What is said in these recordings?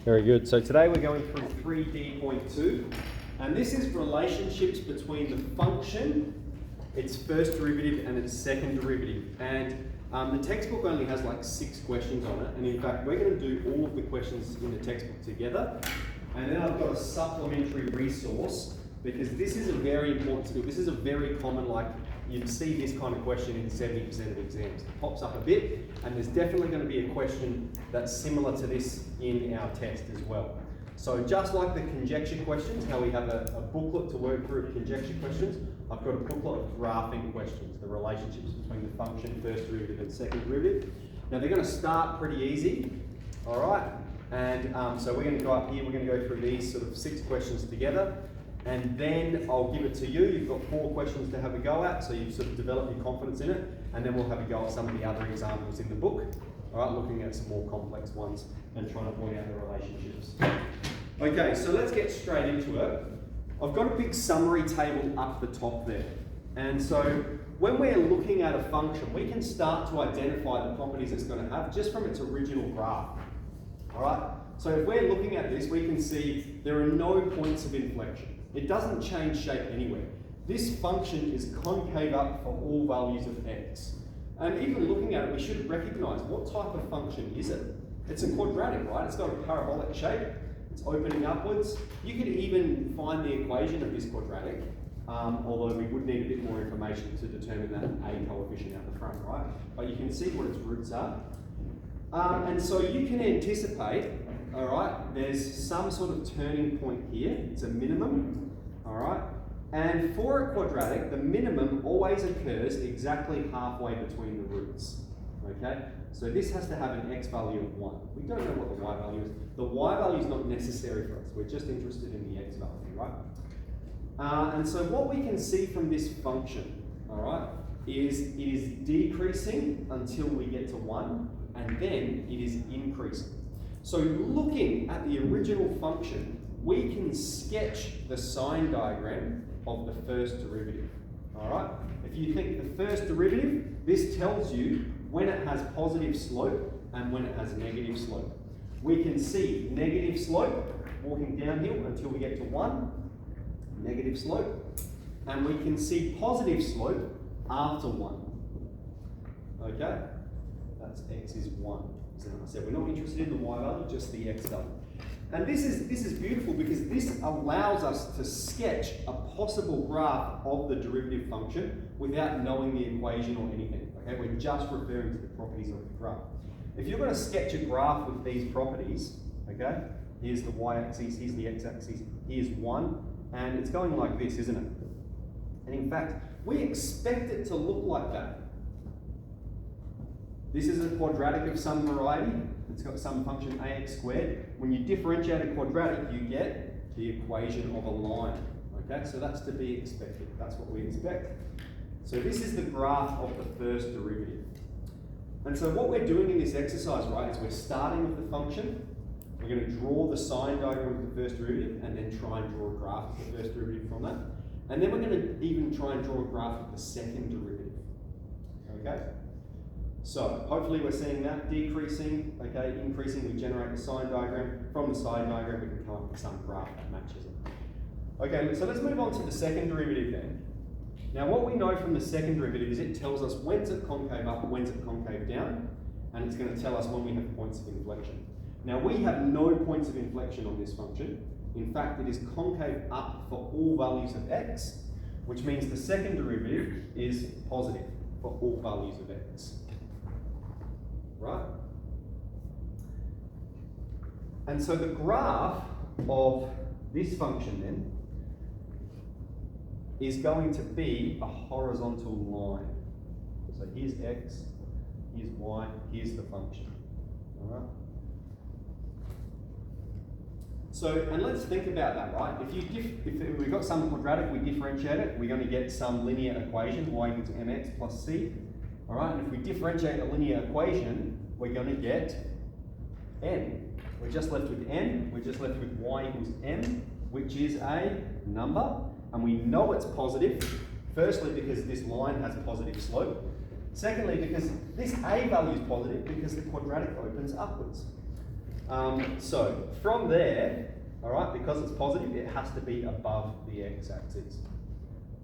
Very good. So today we're going through 3D.2, and this is relationships between the function, its first derivative, and its second derivative. And the textbook only has like 6 questions on it, and in fact we're going to do all of the questions in the textbook together. And then I've got a supplementary resource, because this is a very important skill. This is a very common, like, you'd see this kind of question in 70% of exams. It pops up a bit, and there's definitely going to be a question that's similar to this in our test as well. So just like the conjecture questions, how we have a booklet to work through conjecture questions, I've got a booklet of graphing questions, the relationships between the function, first derivative and second derivative. Now they're going to start pretty easy, all right? And so we're going to go up here, we're going to go through these sort of 6 questions together. And then I'll give it to you. You've got 4 questions to have a go at, so you sort of develop your confidence in it, and then we'll have a go at some of the other examples in the book. All right, looking at some more complex ones and trying to point out the relationships. Okay, so let's get straight into it. I've got a big summary table up the top there. And so when we're looking at a function, we can start to identify the properties it's going to have just from its original graph. All right, so if we're looking at this, we can see there are no points of inflection. It doesn't change shape anywhere. This function is concave up for all values of x. And even looking at it, we should recognize what type of function is it? It's a quadratic, right? It's got a parabolic shape. It's opening upwards. You could even find the equation of this quadratic, although we would need a bit more information to determine that a coefficient out the front, right? But you can see what its roots are. And so you can anticipate, all right, there's some sort of turning point here. It's a minimum. All right, and for a quadratic, the minimum always occurs exactly halfway between the roots. Okay, so this has to have an x value of 1. We don't know what the y value is. The y value is not necessary for us. We're just interested in the x value, right? And so what we can see from this function, all right, is it is decreasing until we get to 1, and then it is increasing. So looking at the original function, we can sketch the sign diagram of the first derivative, all right? If you think the first derivative, this tells you when it has positive slope and when it has negative slope. We can see negative slope walking downhill until we get to 1, negative slope, and we can see positive slope after 1, okay? That's x is 1. So I said we're not interested in the y value, just the x value. And this is beautiful because this allows us to sketch a possible graph of the derivative function without knowing the equation or anything. Okay, we're just referring to the properties of the graph. If you're going to sketch a graph with these properties, okay, here's the y-axis, here's the x-axis, here's 1, and it's going like this, isn't it? And in fact, we expect it to look like that. This is a quadratic of some variety. It's got some function ax squared. When you differentiate a quadratic, you get the equation of a line. Okay, so that's to be expected. That's what we expect. So this is the graph of the first derivative. And so what we're doing in this exercise, right, is we're starting with the function. We're going to draw the sign diagram of the first derivative and then try and draw a graph of the first derivative from that. And then we're going to even try and draw a graph of the second derivative. Okay? So hopefully we're seeing that decreasing, okay, increasing, we generate the sign diagram. From the sign diagram we can come up with some graph that matches it. Okay, so let's move on to the second derivative then. Now what we know from the second derivative is it tells us when's it concave up, when's it concave down, and it's going to tell us when we have points of inflection. Now we have no points of inflection on this function. In fact, it is concave up for all values of x, which means the second derivative is positive for all values of x. Right? And so the graph of this function then is going to be a horizontal line. So here's x, here's y, here's the function. All right? So, and let's think about that, right? If we've got some quadratic, we differentiate it, we're going to get some linear equation, y equals mx plus c. All right, and if we differentiate a linear equation, we're going to get n. We're just left with n, we're just left with y equals m, which is a number, and we know it's positive, firstly because this line has a positive slope, secondly because this a value is positive because the quadratic opens upwards. So from there, all right, because it's positive, it has to be above the x-axis.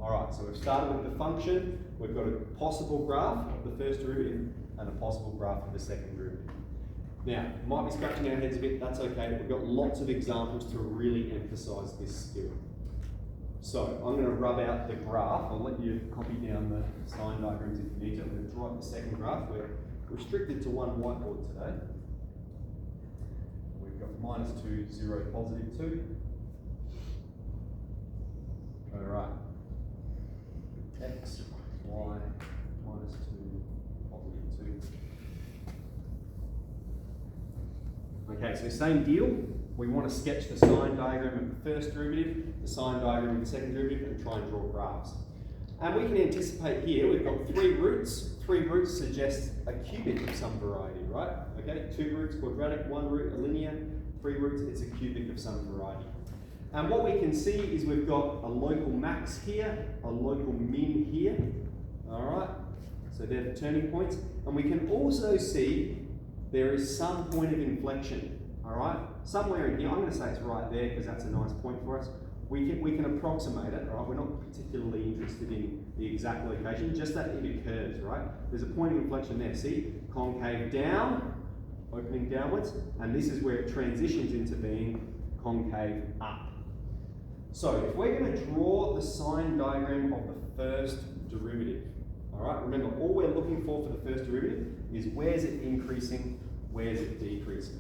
All right, so we've started with the function. We've got a possible graph of the first derivative and a possible graph of the second derivative. Now, might be scratching our heads a bit, that's okay. We've got lots of examples to really emphasize this skill. So I'm going to rub out the graph. I'll let you copy down the sign diagrams if you need to. I'm going to draw up the second graph. We're restricted to one whiteboard today. We've got -2, 0, +2. All right. X, Y, -2, +2. Okay, so same deal. We want to sketch the sign diagram of the first derivative, the sign diagram of the second derivative, and try and draw graphs. And we can anticipate here, we've got 3 roots. 3 roots suggest a cubic of some variety, right? Okay, 2 roots quadratic, 1 root a linear, 3 roots, it's a cubic of some variety. And what we can see is we've got a local max here, a local min here, all right? So they're the turning points. And we can also see there is some point of inflection, all right? Somewhere in here, I'm going to say it's right there because that's a nice point for us. We can approximate it, all right? We're not particularly interested in the exact location, just that it occurs, right? There's a point of inflection there, see? Concave down, opening downwards, and this is where it transitions into being concave up. So if we're going to draw the sign diagram of the first derivative, all right, remember all we're looking for the first derivative is where's it increasing, where's it decreasing.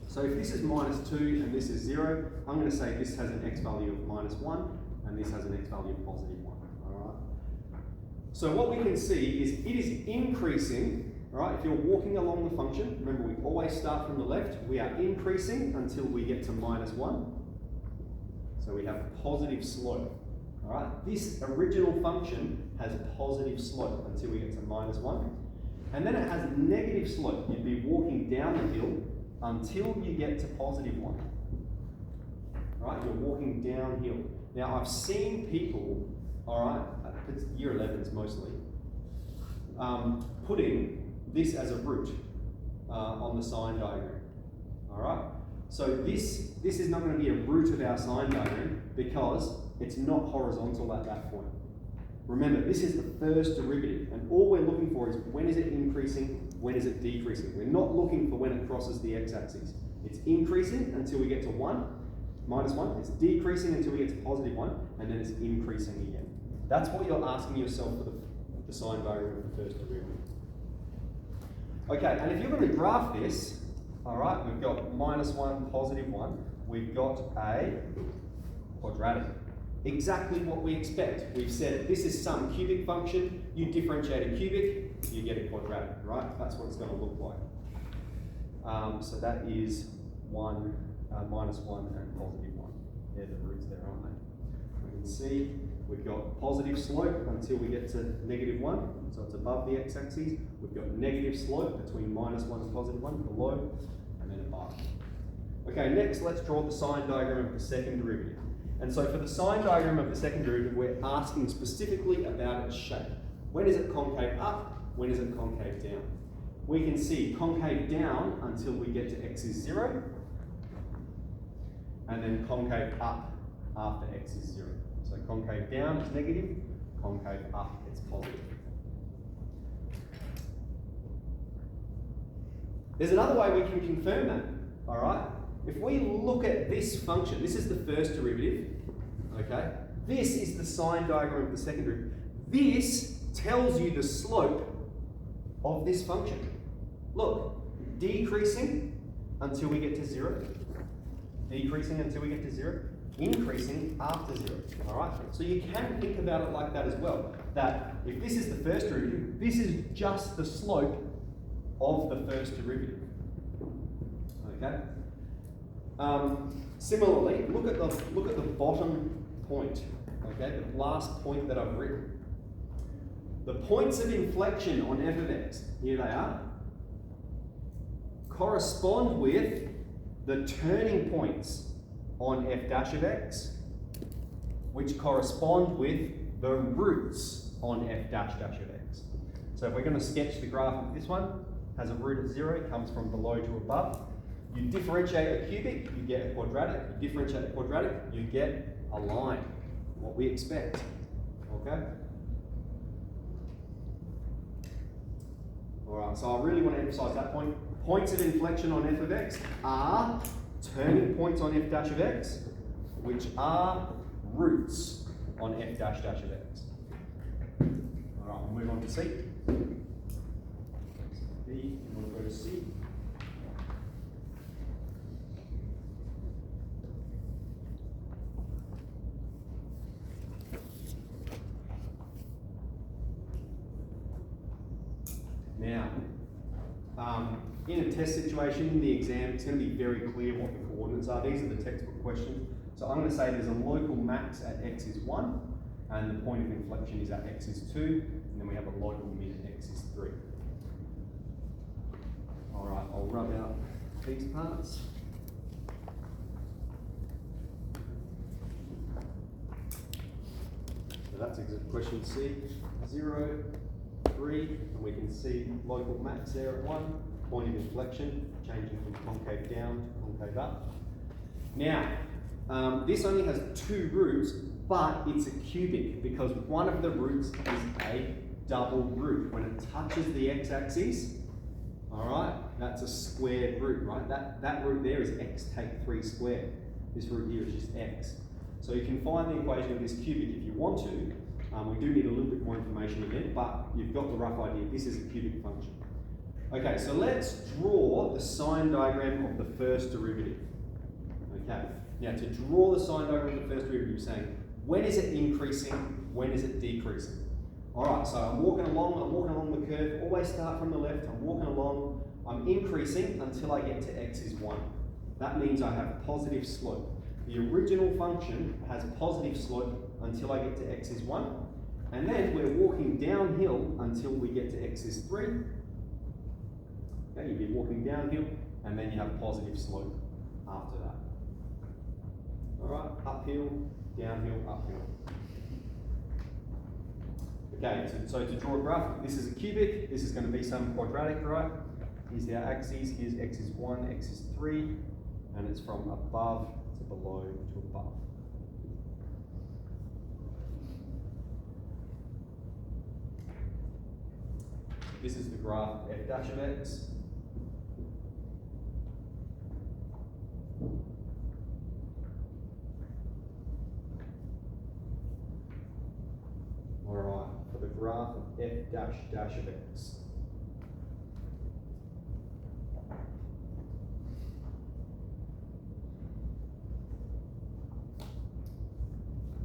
So if this is -2 and this is 0, I'm going to say this has an x value of -1 and this has an x value of +1, all right? So what we can see is it is increasing, all right? If you're walking along the function, remember we always start from the left, we are increasing until we get to -1. So we have positive slope, all right? This original function has a positive slope until we get to -1. And then it has negative slope. You'd be walking down the hill until you get to +1. All right, you're walking downhill. Now I've seen people, all right, it's year 11s mostly, putting this as a root on the sign diagram, all right? So this is not going to be a root of our sign diagram because it's not horizontal at that point. Remember, this is the first derivative, and all we're looking for is when is it increasing, when is it decreasing. We're not looking for when it crosses the x-axis. It's increasing until we get to 1, -1. It's decreasing until we get to +1, and then it's increasing again. That's what you're asking yourself for the sign diagram of the first derivative. Okay, and if you're going to graph this, all right, we've got -1, +1. We've got a quadratic. Exactly what we expect. We've said this is some cubic function. You differentiate a cubic, you get a quadratic, right? That's what it's going to look like. So that is -1 and +1. They're the roots there, aren't they? We can see we've got positive slope until we get to -1, so it's above the x-axis. We've got negative slope between -1 and +1 below, and then above. Okay, next let's draw the sign diagram of the second derivative. And so for the sign diagram of the second derivative, we're asking specifically about its shape. When is it concave up? When is it concave down? We can see concave down until we get to x is 0, and then concave up after x is 0. So concave down is negative, concave up is positive. There's another way we can confirm that, all right? If we look at this function, this is the first derivative, okay? This is the sign diagram of the second derivative. This tells you the slope of this function. Look, decreasing until we get to 0, decreasing until we get to 0, increasing after 0, all right? So you can think about it like that as well, that if this is the first derivative, this is just the slope of the first derivative, okay? Similarly, look at the bottom point, okay, the last point that I've written. The points of inflection on f of x, here they are, correspond with the turning points on f dash of x, which correspond with the roots on f dash dash of x. So if we're going to sketch the graph of this one, has a root at 0, comes from below to above. You differentiate a cubic, you get a quadratic. You differentiate a quadratic, you get a line. What we expect. Okay? Alright, so I really want to emphasize that point. Points of inflection on f of x are turning points on f dash of x, which are roots on f dash dash of x. Alright, we'll move on to C. B, you want to go to C. Now, in a test situation, in the exam, it's going to be very clear what the coordinates are. These are the textbook questions. So I'm going to say there's a local max at x is 1, and the point of inflection is at x is 2, and then we have a local min at x is 3. All right, I'll rub out these parts. So that's question C, 0, 3, and we can see local max there at 1, point of inflection, changing from concave down to concave up. Now, this only has 2 roots, but it's a cubic because one of the roots is a double root. When it touches the x-axis, all right, that's a squared root, right? That root there is x take 3 squared. This root here is just x. So you can find the equation of this cubic if you want to. We do need a little bit more information again, but you've got the rough idea. This is a cubic function. Okay, so let's draw the sign diagram of the first derivative. Okay, now to draw the sign diagram of the first derivative, you're saying, when is it increasing, when is it decreasing? All right, so I'm walking along the curve, always start from the left, I'm walking along, I'm increasing until I get to x is 1. That means I have positive slope. The original function has positive slope until I get to x is 1, and then we're walking downhill until we get to x is 3. Okay, you'd be walking downhill, and then you have positive slope after that. All right, uphill, downhill, uphill. Okay, so to draw a graph, this is a cubic, this is going to be some quadratic, right? Here's our axes, here's x is 1, x is 3, and it's from above to below to above. This is the graph of f dash of x. Alright, for the graph of f dash dash of x.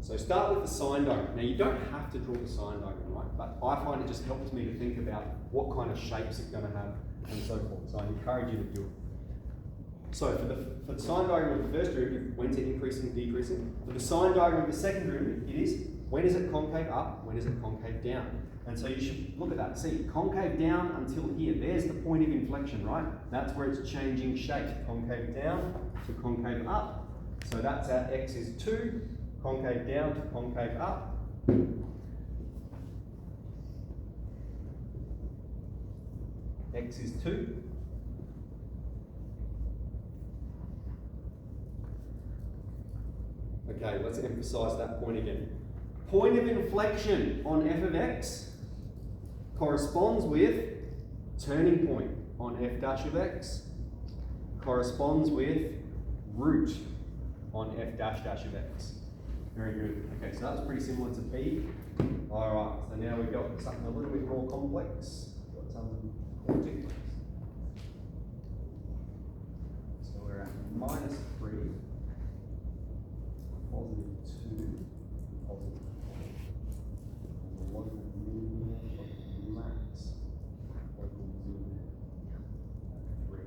So start with the sign diagram. Now you don't have to draw the sign diagram, right? But I find it just helps me to think about what kind of shapes it's going to have and so forth. So I encourage you to do it. So for the sign diagram of the first derivative, when's it increasing, decreasing? For the sign diagram of the second derivative, it is when is it concave up, when is it concave down? And so you should look at that. See, concave down until here. There's the point of inflection, right? That's where it's changing shape. Concave down to concave up. So that's at x is 2. Concave down to concave up. X is 2. Okay, let's emphasize that point again. Point of inflection on f of x corresponds with turning point on f dash of x corresponds with root on f dash dash of x. Very good. Okay, so that's pretty similar to B. All right, so now we've got something a little bit more complex. We've got some quantities. So we're at -3, +2, +4. The local min of max, local min at 3.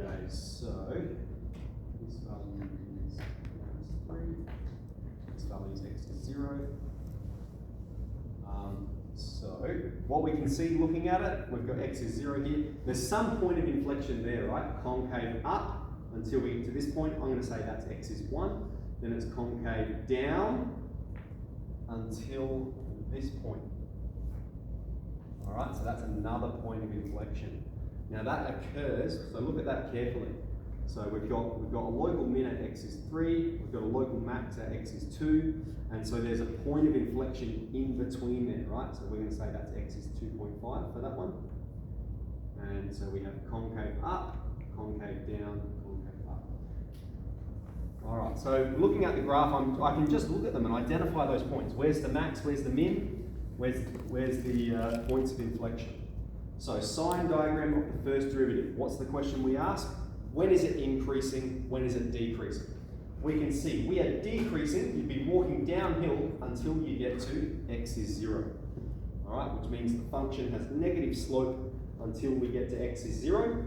Okay, so this value is -3, this value is x is 0. So what we can see looking at it, we've got x is 0 here. There's some point of inflection there, right? Concave up until we get to this point. I'm going to say that's x is 1. Then it's concave down until this point. All right, so that's another point of inflection. Now that occurs, so look at that carefully. So we've got a local min at x is 3, we've got a local max at x is 2, and so there's a point of inflection in between there, right? So we're going to say that's x is 2.5 for that one. And so we have concave up, concave down, concave up. All right, so looking at the graph, I can just look at them and identify those points. Where's the max, where's the min, where's the points of inflection? So sine diagram of the first derivative. What's the question we ask? When is it increasing? When is it decreasing? We can see we are decreasing. You'd be walking downhill until you get to x is 0. All right, which means the function has negative slope until we get to x is 0.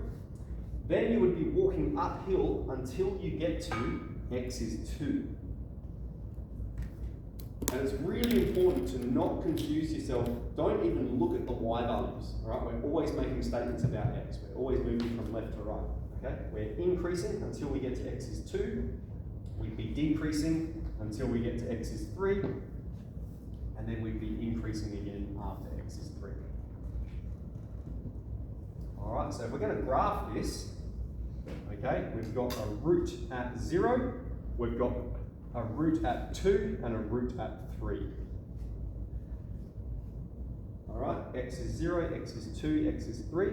Then you would be walking uphill until you get to x is 2. And it's really important to not confuse yourself. Don't even look at the y values. All right, we're always making statements about x. We're always moving from left to right. Okay, we're increasing until we get to x is 2. We'd be decreasing until we get to x is 3. And then we'd be increasing again after x is 3. All right, so if we're going to graph this, okay, we've got a root at 0, we've got a root at 2, and a root at 3. All right, x is 0, x is 2, x is 3.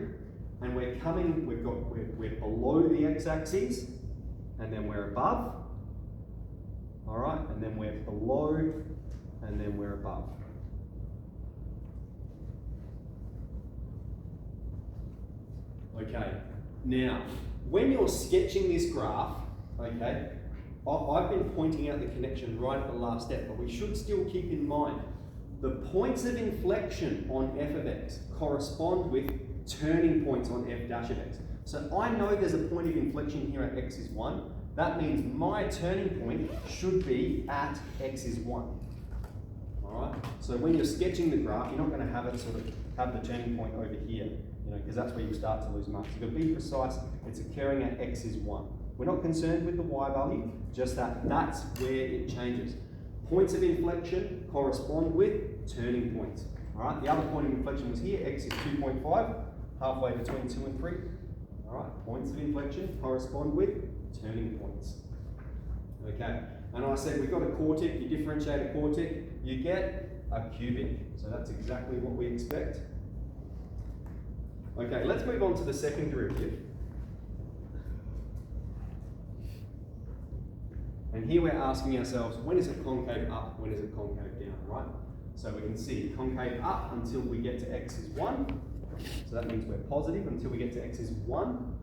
And we're below the x-axis, and then we're above. All right, and then we're below, and then we're above. Okay, now, when you're sketching this graph, okay, I've been pointing out the connection right at the last step, but we should still keep in mind the points of inflection on f of x correspond with turning points on f dash of x. So I know there's a point of inflection here at x is 1. That means my turning point should be at x is 1. All right. So when you're sketching the graph, you're not going to have it sort of have the turning point over here, you know, because that's where you start to lose marks. You've got to be precise. It's occurring at x is 1. We're not concerned with the y value, just that's where it changes. Points of inflection correspond with turning points. All right. The other point of inflection was here. X is 2.5. Halfway between 2 and 3. All right, points of inflection correspond with turning points. Okay, and I said we've got a quartic, you differentiate a quartic, you get a cubic. So that's exactly what we expect. Okay, let's move on to the second derivative. And here we're asking ourselves, when is it concave up, when is it concave down, right? So we can see concave up until we get to x is 1. So that means we're positive until we get to x is 1.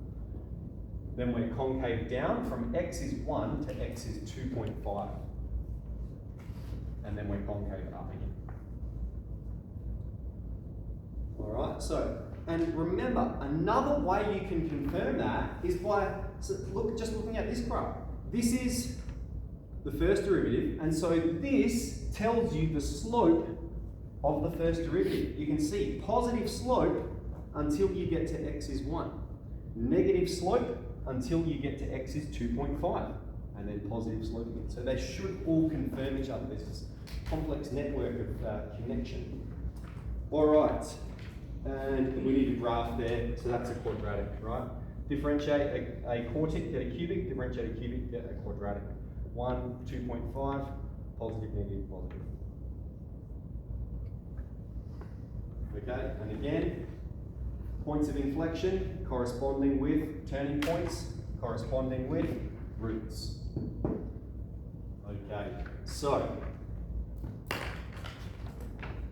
Then we're concave down from x is 1 to x is 2.5. And then we're concave up again. All right, so, and remember, another way you can confirm that is by, just looking at this graph. This is the first derivative, and so this tells you the slope of the first derivative. You can see positive slope until you get to x is 1. Negative slope until you get to x is 2.5. And then positive slope again. So they should all confirm each other. There's this complex network of connection. All right. And we need a graph there. So that's a quadratic, right? Differentiate a quartic, get a cubic. Differentiate a cubic, get a quadratic. 1, 2.5, positive, negative, positive. Okay, and again, points of inflection corresponding with turning points, corresponding with roots. Okay, so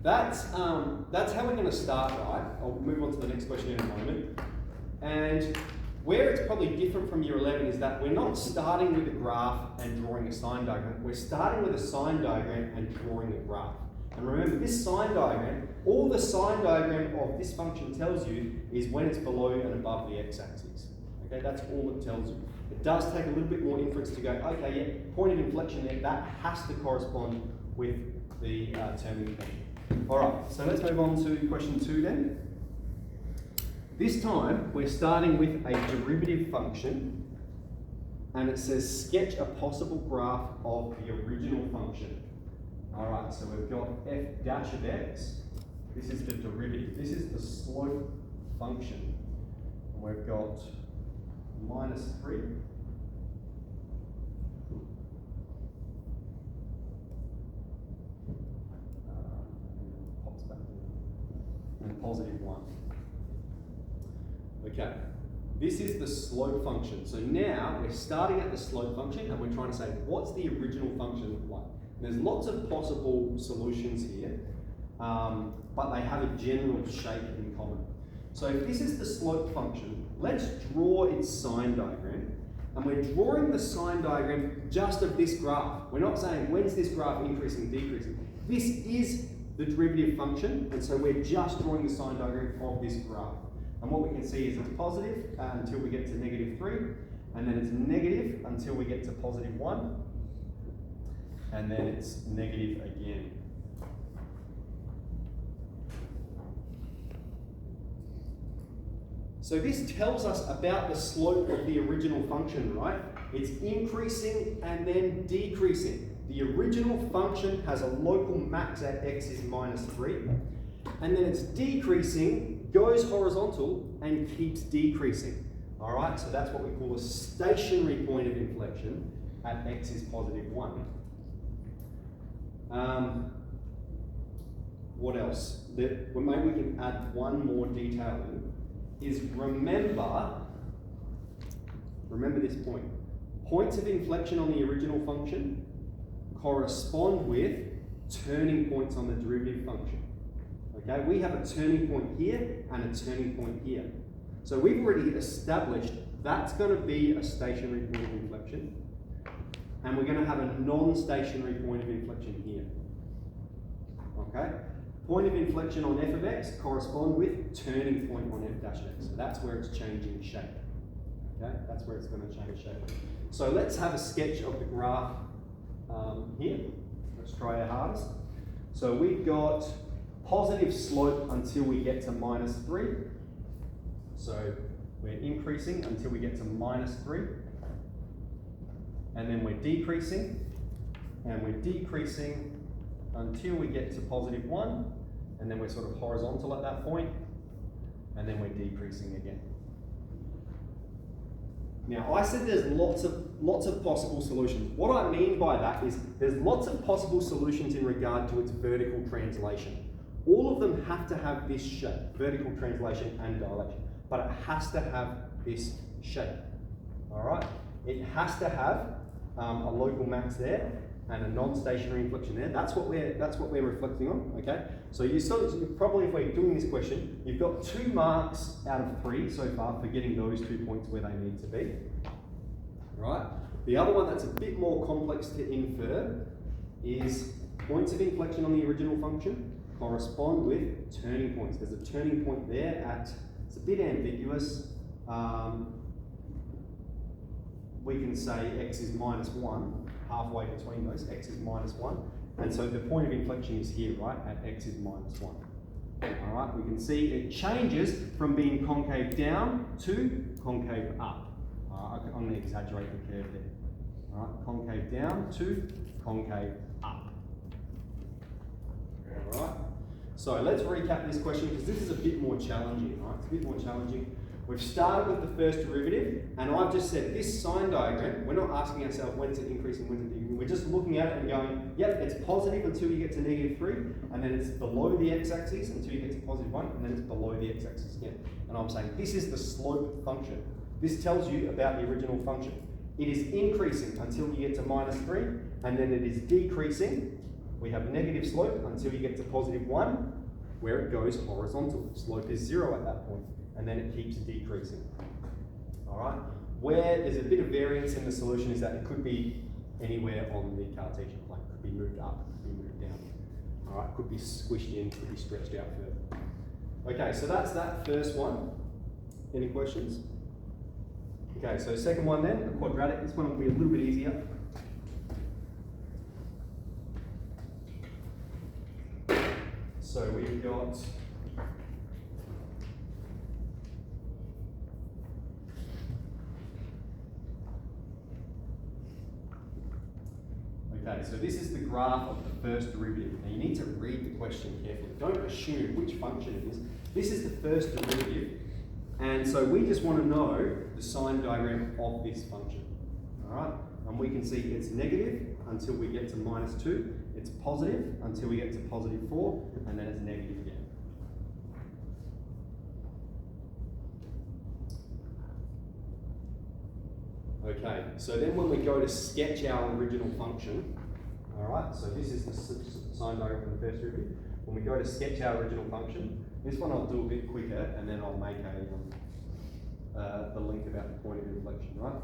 that's how we're going to start, right? I'll move on to the next question in a moment. And where it's probably different from year 11 is that we're not starting with a graph and drawing a sine diagram. We're starting with a sine diagram and drawing a graph. And remember, this sine diagram, all the sine diagram of this function tells you is when it's below and above the x-axis. Okay, that's all it tells you. It does take a little bit more inference to go, okay, yeah, point of inflection there, that has to correspond with the turning point. All right, so let's move on to question 2 then. This time, we're starting with a derivative function, and it says sketch a possible graph of the original function. All right, so we've got f dash of x. This is the derivative. This is the slope function. And we've got minus 3. Pops back in. And positive 1. Okay, this is the slope function. So now we're starting at the slope function and we're trying to say, what's the original function look like? And there's lots of possible solutions here, but they have a general shape in common. So if this is the slope function, let's draw its sine diagram. And we're drawing the sine diagram just of this graph. We're not saying when's this graph increasing, decreasing. This is the derivative function, and so we're just drawing the sine diagram of this graph. And what we can see is it's positive until we get to negative 3, and then it's negative until we get to positive 1, and then it's negative again. So this tells us about the slope of the original function, right? It's increasing and then decreasing. The original function has a local max at x is minus 3, and then it's decreasing, goes horizontal, and keeps decreasing. All right, so that's what we call a stationary point of inflection at x is positive 1. What else? Maybe we can add one more detail in. Is remember this point. Points of inflection on the original function correspond with turning points on the derivative function. Okay, we have a turning point here and a turning point here. So we've already established that's going to be a stationary point of inflection, and we're going to have a non-stationary point of inflection here. Okay? Point of inflection on f of x correspond with turning point on f dash of x. So that's where it's changing shape. Okay, that's where it's going to change shape. So let's have a sketch of the graph here. Let's try our hardest. So we've got positive slope until we get to minus 3. So we're increasing until we get to minus 3. And then we're decreasing. And we're decreasing until we get to positive 1, and then we're sort of horizontal at that point, and then we're decreasing again. Now, I said there's lots of possible solutions. What I mean by that is there's lots of possible solutions in regard to its vertical translation. All of them have to have this shape, vertical translation and dilation, but it has to have this shape. All right? It has to have a local max there, and a non-stationary inflection there. That's what we're reflecting on. Okay. So you probably, if we're doing this question, you've got 2 marks out of 3 so far for getting those 2 points where they need to be. Right. The other one that's a bit more complex to infer is points of inflection on the original function correspond with turning points. There's a turning point there at. It's a bit ambiguous. We can say x is minus 1. Halfway between those, x is minus 1. And so the point of inflection is here, right, at x is minus 1. All right, we can see it changes from being concave down to concave up. I'm going to exaggerate the curve there. All right, concave down to concave up. All right, so let's recap this question because this is a bit more challenging, right? It's a bit more challenging. We've started with the first derivative, and I've just said this sine diagram, we're not asking ourselves when's it increasing, when's it decreasing. We're just looking at it and going, yep, it's positive until you get to negative 3, and then it's below the x-axis until you get to positive 1, and then it's below the x-axis again. And I'm saying this is the slope function. This tells you about the original function. It is increasing until you get to minus 3, and then it is decreasing. We have negative slope until you get to positive 1, where it goes horizontal. Slope is 0 at that point. And then it keeps decreasing. All right. Where there's a bit of variance in the solution is that it could be anywhere on the Cartesian plane. It could be moved up, it could be moved down. All right. Could be squished in, could be stretched out further. Okay. So that's that first one. Any questions? Okay. So second one then, a quadratic. This one will be a little bit easier. So we've got okay, so this is the graph of the first derivative. Now you need to read the question carefully. Don't assume which function it is. This is the first derivative, and so we just want to know the sign diagram of this function. All right, and we can see it's negative until we get to -2. It's positive until we get to +4, and then it's negative again. Okay, so then when we go to sketch our original function, all right, so this is the sign diagram for the first derivative. When we go to sketch our original function, this one I'll do a bit quicker, and then I'll make the link about the point of inflection, right?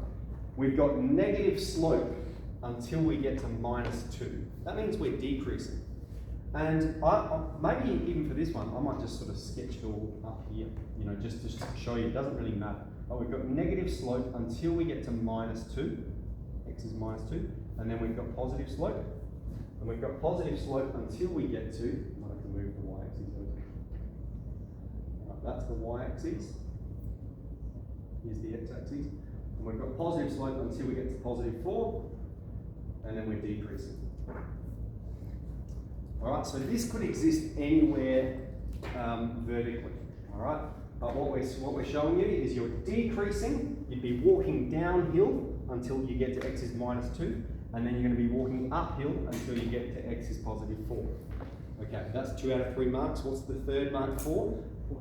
We've got negative slope until we get to -2. That means we're decreasing. And maybe even for this one, I might just sort of sketch it all up here, you know, just to show you, it doesn't really matter. But we've got negative slope until we get to -2, x is -2, and then we've got positive slope, and we've got positive slope until we get to, I might have to move the y-axis over. Right, that's the y-axis, here's the x-axis, and we've got positive slope until we get to +4, and then we're decreasing. All right, so this could exist anywhere vertically, all right? But what we're showing you is you're decreasing, you'd be walking downhill until you get to x is -2, and then you're going to be walking uphill until you get to x is +4. Okay, that's 2 out of 3 marks. What's the third mark for?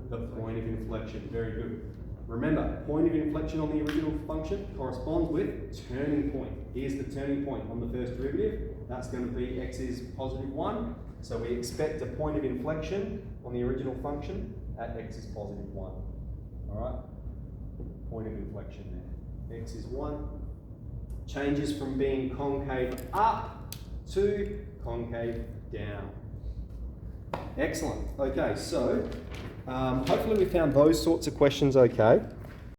The point of inflection. Very good. Remember, point of inflection on the original function corresponds with turning point. Here's the turning point on the first derivative. That's going to be x is +1. So we expect a point of inflection on the original function at x is +1. All right? Point of inflection there. X is 1. Changes from being concave up to concave down. Excellent. Okay, so hopefully we found those sorts of questions okay.